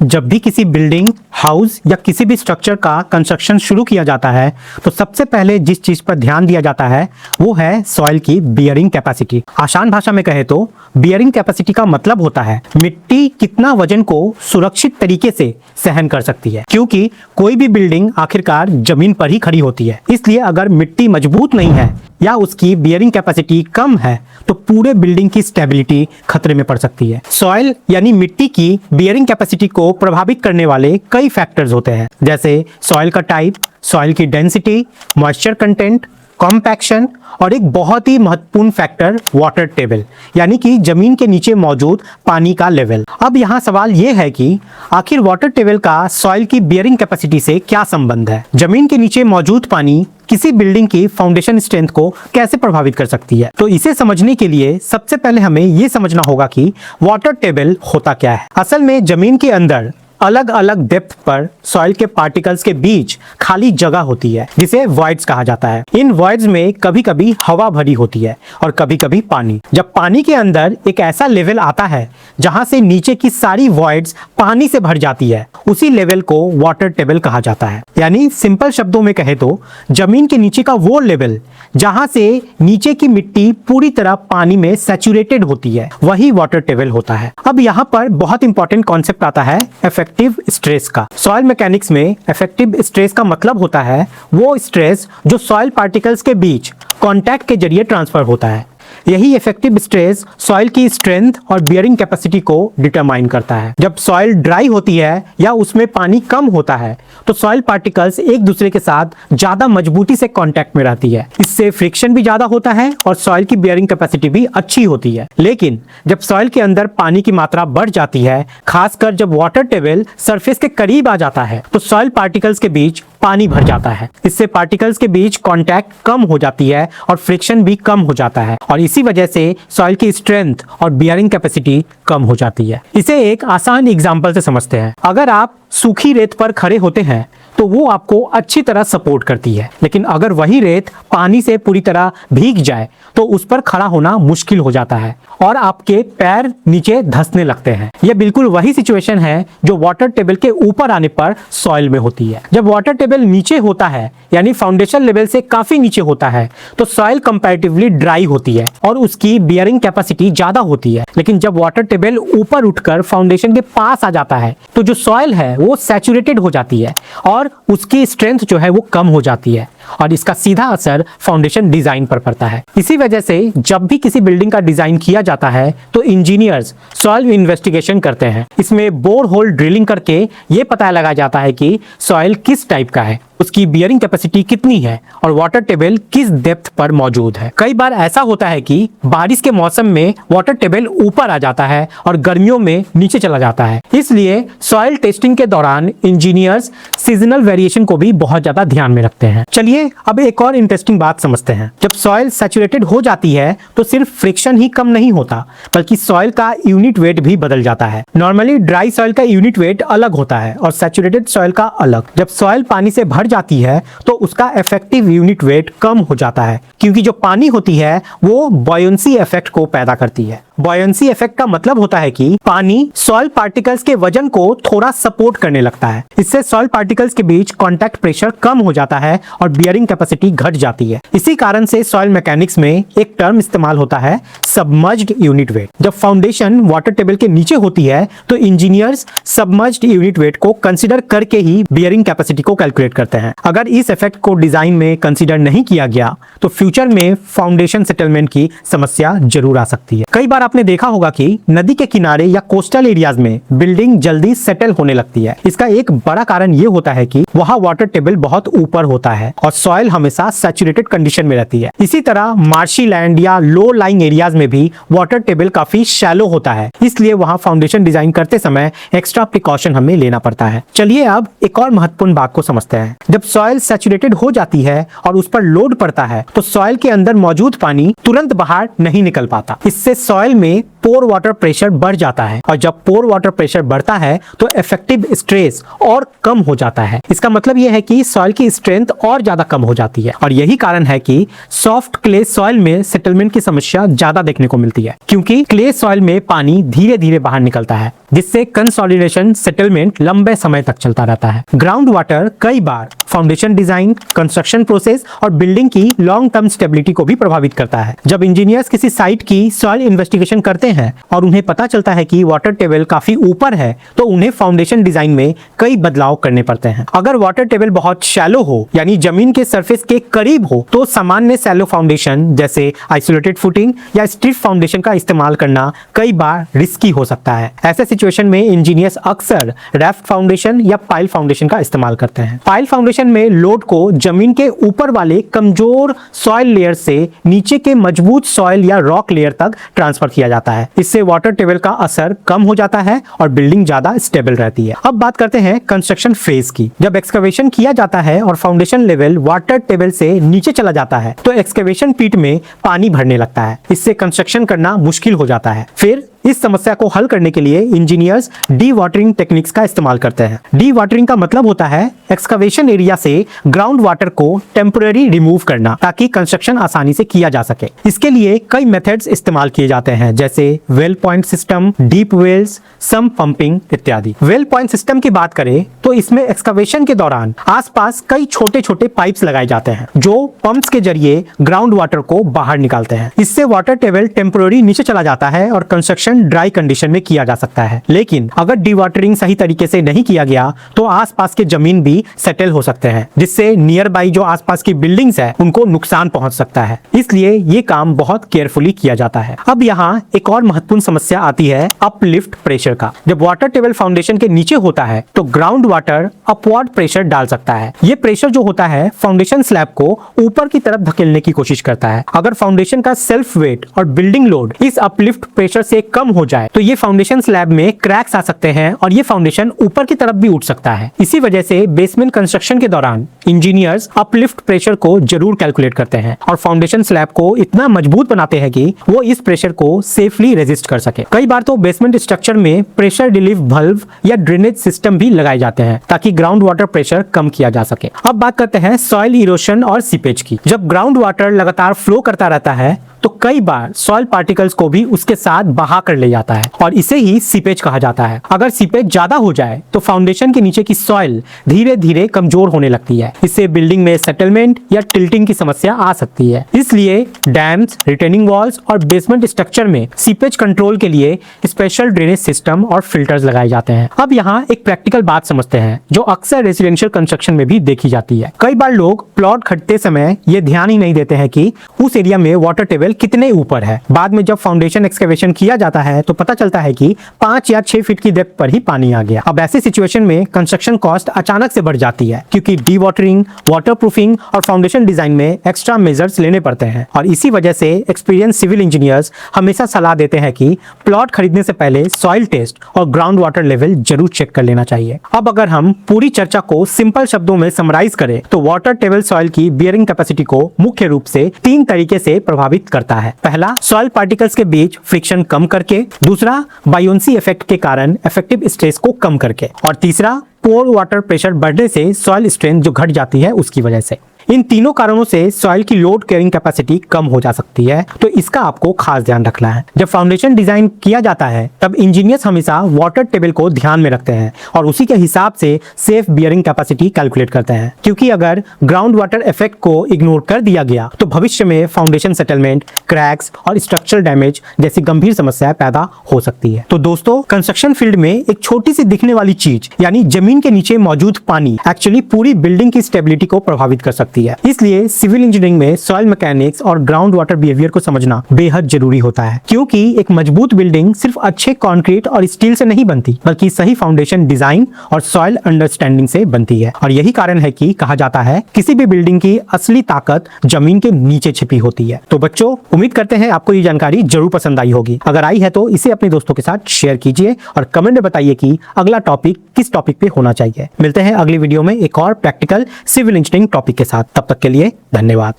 जब भी किसी बिल्डिंग, हाउस या किसी भी स्ट्रक्चर का कंस्ट्रक्शन शुरू किया जाता है तो सबसे पहले जिस चीज पर ध्यान दिया जाता है वो है सॉइल की बियरिंग कैपेसिटी। आसान भाषा में कहे तो बियरिंग कैपेसिटी का मतलब होता है मिट्टी कितना वजन को सुरक्षित तरीके से सहन कर सकती है, क्योंकि कोई भी बिल्डिंग आखिरकार जमीन पर ही खड़ी होती है। इसलिए अगर मिट्टी मजबूत नहीं है या उसकी बियरिंग कैपेसिटी कम है तो पूरे बिल्डिंग की स्टेबिलिटी खतरे में पड़ सकती है। सॉइल यानी मिट्टी की बियरिंग कैपेसिटी को प्रभावित करने वाले कई फैक्टर्स होते हैं, जैसे सॉइल का टाइप, सॉइल की डेंसिटी, मॉइस्चर कंटेंट, कॉम्पैक्शन और एक बहुत ही महत्वपूर्ण फैक्टर वाटर टेबल यानी कि जमीन के नीचे मौजूद पानी का लेवल। अब यहाँ सवाल ये है कि आखिर वाटर टेबल का सॉइल की बियरिंग कैपेसिटी से क्या संबंध है? जमीन के नीचे मौजूद पानी किसी बिल्डिंग की फाउंडेशन स्ट्रेंथ को कैसे प्रभावित कर सकती है? तो इसे समझने के लिए सबसे पहले हमें ये समझना होगा कि वाटर टेबल होता क्या है। असल में जमीन के अंदर अलग अलग डेप्थ पर सॉइल के पार्टिकल्स के बीच खाली जगह होती है जिसे वॉइड्स कहा जाता है। इन वॉइड्स में कभी कभी हवा भरी होती है और कभी कभी पानी। जब पानी के अंदर एक ऐसा लेवल आता है जहां से नीचे की सारी वॉइड्स पानी से भर जाती है, उसी लेवल को वाटर टेबल कहा जाता है। यानी सिंपल शब्दों में कहे तो जमीन के नीचे का वो लेवल जहां से नीचे की मिट्टी पूरी तरह पानी में सैचुरेटेड होती है, वही वाटर टेबल होता है। अब यहाँ पर बहुत इंपॉर्टेंट कॉन्सेप्ट आता है इफेक्टिव स्ट्रेस का। सॉइल मैकेनिक्स में इफेक्टिव स्ट्रेस का मतलब होता है वो स्ट्रेस जो सॉइल पार्टिकल्स के बीच कांटेक्ट के जरिए ट्रांसफर होता है। यही इफेक्टिव स्ट्रेस सॉइल की स्ट्रेंथ और बियरिंग कैपेसिटी को डिटरमाइन करता है। जब सॉइल ड्राई होती है या उसमें पानी कम होता है तो सॉइल पार्टिकल्स एक दूसरे के साथ ज्यादा मजबूती से कांटेक्ट में रहती है। इससे फ्रिक्शन भी ज्यादा होता है और सॉइल की बियरिंग कैपेसिटी भी अच्छी होती है। लेकिन जब सॉइल के अंदर पानी की मात्रा बढ़ जाती है, खासकर जब वाटर टेबल सरफेस के करीब आ जाता है, तो सॉइल पार्टिकल्स के बीच पानी भर जाता है। इससे पार्टिकल्स के बीच कांटेक्ट कम हो जाती है और फ्रिक्शन भी कम हो जाता है और इसी वजह से सॉइल की स्ट्रेंथ और बियरिंग कैपेसिटी कम हो जाती है। इसे एक आसान एग्जांपल से समझते हैं। अगर आप सूखी रेत पर खड़े होते हैं तो वो आपको अच्छी तरह सपोर्ट करती है, लेकिन अगर वही रेत पानी से पूरी तरह भीग जाए तो उस पर खड़ा होना मुश्किल हो जाता है और आपके पैर नीचे धंसने लगते हैं। यह बिल्कुल वही सिचुएशन है जो वाटर टेबल के ऊपर आने पर सॉइल में होती है। जब वाटर टेबल नीचे होता है यानी फाउंडेशन लेवल से काफी नीचे होता है तो सॉइल कंपैरेटिवली ड्राई होती है और उसकी बियरिंग कैपेसिटी ज्यादा होती है। लेकिन जब वाटर टेबल ऊपर उठकर फाउंडेशन के पास आ जाता है तो जो सॉइल है वो सैचुरेटेड हो जाती है और उसकी स्ट्रेंथ जो है वो कम हो जाती है और इसका सीधा असर फाउंडेशन डिजाइन पर पड़ता है। इसी वजह से जब भी किसी बिल्डिंग का डिजाइन किया जाता है तो इंजीनियर्स सॉइल इन्वेस्टिगेशन करते हैं। इसमें बोर होल ड्रिलिंग करके ये पता लगाया जाता है कि सॉइल किस टाइप का है, उसकी बियरिंग कैपेसिटी कितनी है और वाटर टेबल किस डेप्थ पर मौजूद है। कई बार ऐसा होता है कि बारिश के मौसम में वाटर टेबल ऊपर आ जाता है और गर्मियों में नीचे चला जाता है। इसलिए सॉइल टेस्टिंग के दौरान इंजीनियर्स सीजनल वेरिएशन को भी बहुत ज्यादा ध्यान में रखते हैं। चलिए अब एक और इंटरेस्टिंग बात समझते हैं। जब सॉइल सैचुरेटेड हो जाती है तो सिर्फ फ्रिक्शन ही कम नहीं होता बल्कि सॉइल का यूनिट वेट भी बदल जाता है। नॉर्मली ड्राई सॉइल का यूनिट वेट अलग होता है और सैचुरेटेड सॉइल का अलग। जब सॉइल पानी से भर जाती है तो उसका इफेक्टिव यूनिट वेट कम हो जाता है, क्योंकि जो पानी होती है वो बॉयंसी इफेक्ट को पैदा करती है। बॉयंसी इफेक्ट का मतलब होता है कि पानी सॉइल पार्टिकल्स के वजन को थोड़ा सपोर्ट करने लगता है। इससे सॉइल पार्टिकल्स के बीच कांटेक्ट प्रेशर कम हो जाता है और बियरिंग कैपेसिटी घट जाती है। इसी कारण से सॉइल मैकेनिक्स में एक टर्म इस्तेमाल होता है सबमर्ज्ड यूनिट वेट। जब फाउंडेशन वाटर टेबल के नीचे होती है तो इंजीनियर्स सबमर्ज्ड यूनिट वेट को कंसीडर करके ही बियरिंग कैपेसिटी को कैलकुलेट करते हैं। अगर इस इफेक्ट को डिजाइन में कंसीडर नहीं किया गया तो फ्यूचर में फाउंडेशन सेटलमेंट की समस्या जरूर आ सकती है। कई बार आपने देखा होगा कि नदी के किनारे या कोस्टल एरियाज में बिल्डिंग जल्दी सेटल होने लगती है। इसका एक बड़ा कारण ये होता है कि वहां वाटर टेबल बहुत ऊपर होता है और सॉइल हमेशा सैचुरेटेड कंडीशन में रहती है। इसी तरह मार्शी लैंड या लो लाइंग एरियाज में भी वाटर टेबल काफी शैलो होता है, इसलिए वहां फाउंडेशन डिजाइन करते समय एक्स्ट्रा प्रिकॉशन हमें लेना पड़ता है। चलिए अब एक और महत्वपूर्ण बात को समझते हैं। जब सॉइल सैचुरेटेड हो जाती है और उस पर लोड पड़ता है तो सॉइल के अंदर मौजूद पानी तुरंत बाहर नहीं निकल पाता। इससे सॉइल में पोर वाटर प्रेशर बढ़ जाता है, और जब पोर वाटर प्रेशर बढ़ता है तो इफेक्टिव स्ट्रेस और कम हो जाता है। इसका मतलब यह है कि सॉइल की स्ट्रेंथ और ज्यादा कम हो जाती है, और यही कारण है कि सॉफ्ट क्ले सॉइल में सेटलमेंट की समस्या ज्यादा देखने को मिलती है, क्योंकि क्ले सॉइल में पानी धीरे धीरे बाहर निकलता है, जिससे कंसोलिडेशन सेटलमेंट लंबे समय तक चलता रहता है। ग्राउंड वाटर कई बार फाउंडेशन डिजाइन, कंस्ट्रक्शन प्रोसेस और बिल्डिंग की लॉन्ग टर्म स्टेबिलिटी को भी प्रभावित करता है। जब इंजीनियर्स किसी साइट की सॉइल इन्वेस्टिगेशन करते हैं और उन्हें पता चलता है कि वाटर टेबल काफी ऊपर है, तो उन्हें फाउंडेशन डिजाइन में कई बदलाव करने पड़ते हैं। अगर वाटर टेबल बहुत शैलो हो, यानी जमीन के सरफेस के करीब हो, तो सामान्य शैलो फाउंडेशन जैसे आइसोलेटेड फुटिंग या स्ट्रिप फाउंडेशन का इस्तेमाल करना कई बार रिस्की हो सकता है। ऐसे सिचुएशन में इंजीनियर्स अक्सर रैफ्ट फाउंडेशन या पाइल फाउंडेशन का इस्तेमाल करते हैं। पाइल फाउंडेशन में लोड को जमीन के ऊपर वाले कमजोर सॉइल लेयर से नीचे के मजबूत सॉइल या रॉक लेयर तक ट्रांसफर किया जाता है। इससे वाटर टेबल का असर कम हो जाता है और बिल्डिंग ज्यादा स्टेबल रहती है। अब बात करते हैं कंस्ट्रक्शन फेज की। जब एक्सकवेशन किया जाता है और फाउंडेशन लेवल वाटर टेबल से नीचे चला जाता है, तो एक्सकवेशन पिट में पानी भरने लगता है। इससे कंस्ट्रक्शन करना मुश्किल हो जाता है। फिर इस समस्या को हल करने के लिए इंजीनियर्स डी वाटरिंग टेक्निक्स का इस्तेमाल करते हैं। डी वाटरिंग का मतलब होता है एक्सकवेशन एरिया से ग्राउंड वाटर को टेम्पररी रिमूव करना, ताकि कंस्ट्रक्शन आसानी से किया जा सके। इसके लिए कई मेथड्स इस्तेमाल किए जाते हैं, जैसे well point system, deep wells, sump pumping इत्यादि। वेल पॉइंट सिस्टम की बात करें तो इसमें एक्सकवेशन के दौरान आसपास कई छोटे छोटे पाइप्स लगाए जाते हैं, जो पंप्स के जरिए ग्राउंड वाटर को बाहर निकालते हैं। इससे वाटर टेबल टेम्पररी नीचे चला जाता है और कंस्ट्रक्शन ड्राई कंडीशन में किया जा सकता है। लेकिन अगर डीवाटरिंग सही तरीके से नहीं किया गया तो आसपास के जमीन भी सेटल हो सकते हैं, जिससे नियर बाई जो आसपास की बिल्डिंग्स है उनको नुकसान पहुंच सकता है। इसलिए ये काम बहुत केयरफुली किया जाता है। अब यहाँ एक और महत्वपूर्ण समस्या आती है अपलिफ्ट प्रेशर का। जब वाटर टेबल फाउंडेशन के नीचे होता है तो ग्राउंड वाटर अपवर्ड प्रेशर डाल सकता है। ये प्रेशर जो होता है फाउंडेशन स्लैब को ऊपर की तरफ धकेलने की कोशिश करता है। अगर फाउंडेशन का सेल्फ वेट और बिल्डिंग लोड इस अपलिफ्ट प्रेशर से कम हो जाए तो ये फाउंडेशन स्लैब में क्रैक्स आ सकते हैं और ये फाउंडेशन ऊपर की तरफ भी उठ सकता है। इसी वजह से बेसमेंट कंस्ट्रक्शन के दौरान इंजीनियर्स अपलिफ्ट प्रेशर को जरूर कैलकुलेट करते हैं और फाउंडेशन स्लैब को इतना मजबूत बनाते हैं कि वो इस प्रेशर को सेफली रेजिस्ट कर सके। कई बार तो बेसमेंट स्ट्रक्चर में प्रेशर रिलीफ वाल्व या ड्रेनेज सिस्टम भी लगाए जाते हैं, ताकि ग्राउंड वाटर प्रेशर कम किया जा सके। अब बात करते हैं सॉइल इरोशन और सीपेज की। जब ग्राउंड वाटर लगातार फ्लो करता रहता है तो कई बार सॉइल पार्टिकल्स को भी उसके साथ बहा कर ले जाता है, और इसे ही सीपेज कहा जाता है। अगर सीपेज ज्यादा हो जाए तो फाउंडेशन के नीचे की सॉइल धीरे धीरे कमजोर होने लगती है। इससे बिल्डिंग में सेटलमेंट या टिल्टिंग की समस्या आ सकती है। इसलिए डैम्स, रिटेनिंग वॉल्स और बेसमेंट स्ट्रक्चर में सीपेज कंट्रोल के लिए स्पेशल ड्रेनेज सिस्टम और फिल्टर्स लगाए जाते हैं। अब यहाँ एक प्रैक्टिकल बात समझते हैं, जो अक्सर रेसिडेंशियल कंस्ट्रक्शन में भी देखी जाती है। कई बार लोग प्लॉट खरीदते समय ये ध्यान ही नहीं देते हैं कि उस एरिया में वाटर टेबल कितने ऊपर है। बाद में जब फाउंडेशन एक्सकवेशन किया जाता है तो पता चलता है कि 5 या 6 फीट की डेप्थ पर ही पानी आ गया। अब ऐसी सिचुएशन में कंस्ट्रक्शन कॉस्ट अचानक से बढ़ जाती है, क्योंकि डीवाटरिंग, वाटरप्रूफिंग और फाउंडेशन डिजाइन में एक्स्ट्रा मेजर्स लेने पड़ते हैं। और इसी वजह से एक्सपीरियंस सिविल इंजीनियर्स हमेशा सलाह देते हैं कि प्लॉट खरीदने से पहले सॉइल टेस्ट और ग्राउंड वाटर लेवल जरूर चेक कर लेना चाहिए। अब अगर हम पूरी चर्चा को सिंपल शब्दों में समराइज करें तो वाटर टेबल सॉइल की बियरिंग कैपेसिटी को मुख्य रूप से 3 तरीके से प्रभावित करता है। पहला, सॉइल पार्टिकल्स के बीच फ्रिक्शन कम करके। दूसरा, बायोन्सी इफेक्ट के कारण इफेक्टिव स्ट्रेस को कम करके। और तीसरा, पोर वाटर प्रेशर बढ़ने से सॉइल स्ट्रेंथ जो घट जाती है उसकी वजह से। इन तीनों कारणों से सॉइल की लोड कैरिंग कैपेसिटी कम हो जा सकती है, तो इसका आपको खास ध्यान रखना है। जब फाउंडेशन डिजाइन किया जाता है तब इंजीनियर्स हमेशा वाटर टेबल को ध्यान में रखते हैं और उसी के हिसाब से सेफ बियरिंग कैपेसिटी कैलकुलेट करते हैं, क्योंकि अगर ग्राउंड वाटर इफेक्ट को इग्नोर कर दिया गया तो भविष्य में फाउंडेशन सेटलमेंट, क्रैक्स और स्ट्रक्चरल डैमेज जैसी गंभीर समस्याएं पैदा हो सकती है। तो दोस्तों, कंस्ट्रक्शन फील्ड में एक छोटी सी दिखने वाली चीज यानी जमीन के नीचे मौजूद पानी एक्चुअली पूरी बिल्डिंग की स्टेबिलिटी को प्रभावित कर सकती है। इसलिए सिविल इंजीनियरिंग में सॉइल मैकेनिक्स और ग्राउंड वाटर बिहेवियर को समझना बेहद जरूरी होता है, क्योंकि एक मजबूत बिल्डिंग सिर्फ अच्छे कंक्रीट और स्टील से नहीं बनती, बल्कि सही फाउंडेशन डिजाइन और सॉइल अंडरस्टैंडिंग से बनती है। और यही कारण है कि कहा जाता है किसी भी बिल्डिंग की असली ताकत जमीन के नीचे छिपी होती है। तो बच्चों, उम्मीद करते हैं आपको ये जानकारी जरूर पसंद आई होगी। अगर आई है तो इसे अपने दोस्तों के साथ शेयर कीजिए और कमेंट में बताइए कि अगला टॉपिक किस टॉपिक पे होना चाहिए। मिलते हैं अगली वीडियो में एक और प्रैक्टिकल सिविल इंजीनियरिंग टॉपिक के साथ। तब तक के लिए धन्यवाद।